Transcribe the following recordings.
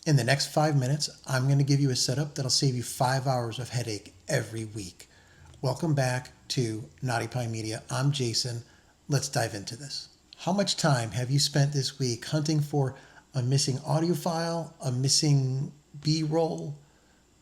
In the next 5 minutes, I'm going to give you a setup that'll save you 5 hours of headache every week. Welcome back to Knotty Pine Media. I'm Jason. Let's dive into this. How much time have you spent this week hunting for a missing audio file, a missing B-roll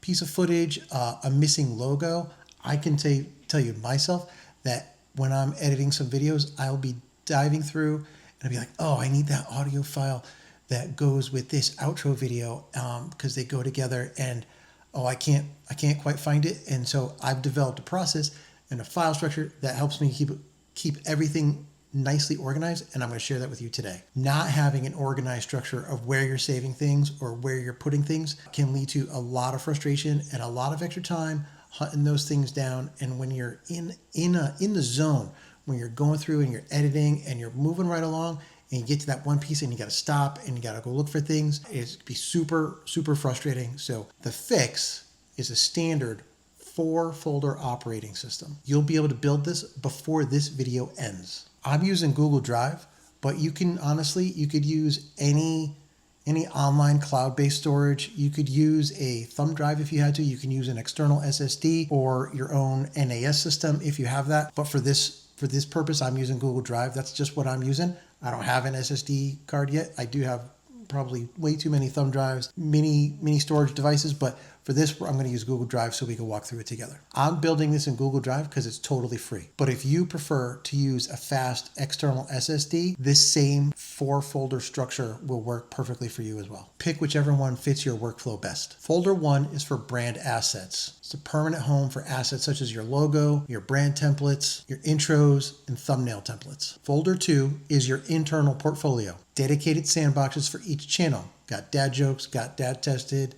piece of footage, a missing logo? I can tell you myself that when I'm editing some videos, I'll be diving through and I'll be like, oh, I need that audio file that goes with this outro video because they go together, and oh, I can't quite find it. And so I've developed a process and a file structure that helps me keep everything nicely organized, and I'm going to share that with you today. Not having an organized structure of where you're saving things or where you're putting things can lead to a lot of frustration and a lot of extra time hunting those things down. And when you're in the zone, when you're going through and you're editing and you're moving right along, and you get to that one piece and you got to stop and you got to go look for things, it's be super frustrating. So the fix is a standard 4-folder operating system. You'll be able to build this before this video ends. I'm using Google Drive, but you can you could use any online cloud-based storage. You could use a thumb drive if you had to. You can use an external SSD or your own NAS system if you have that. But for this purpose, I'm using Google Drive. That's just what I'm using. I don't have an SSD card yet. I do have probably way too many thumb drives, mini storage devices, but for this, I'm going to use Google Drive so we can walk through it together. I'm building this in Google Drive because it's totally free. But if you prefer to use a fast external SSD, this same 4-folder structure will work perfectly for you as well. Pick whichever one fits your workflow best. Folder 1 is for brand assets. It's a permanent home for assets such as your logo, your brand templates, your intros, and thumbnail templates. Folder 2 is your internal portfolio. Dedicated sandboxes for each channel. Got dad jokes, got dad tested,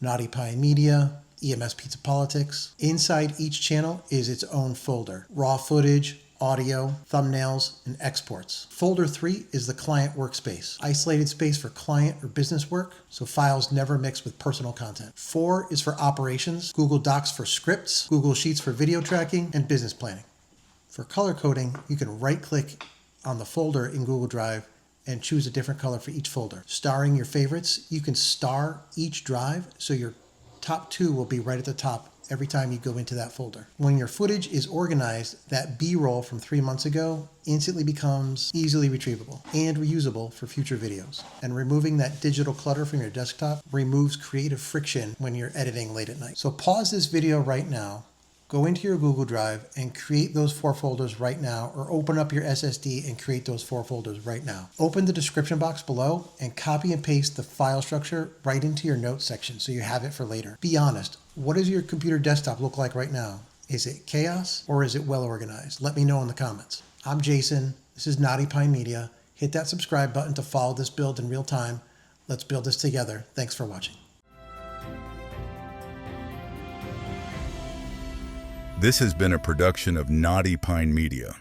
Knotty Pine Media, EMS Pizza Politics. Inside each channel is its own folder. Raw footage, audio, thumbnails, and exports. Folder 3 is the client workspace. Isolated space for client or business work, so files never mix with personal content. 4 is for operations. Google Docs for scripts, Google Sheets for video tracking, and business planning. For color coding, you can right-click on the folder in Google Drive and choose a different color for each folder. Starring your favorites, you can star each drive so your top 2 will be right at the top every time you go into that folder. When your footage is organized, that B-roll from 3 months ago instantly becomes easily retrievable and reusable for future videos. And removing that digital clutter from your desktop removes creative friction when you're editing late at night. So pause this video right now, go into your Google Drive and create those 4 folders right now, or open up your SSD and create those 4 folders right now. Open the description box below and copy and paste the file structure right into your notes section so you have it for later. Be honest, what does your computer desktop look like right now? Is it chaos or is it well organized? Let me know in the comments. I'm Jason, this is Knotty Pine Media. Hit that subscribe button to follow this build in real time. Let's build this together. Thanks for watching. This has been a production of Knotty Pine Media.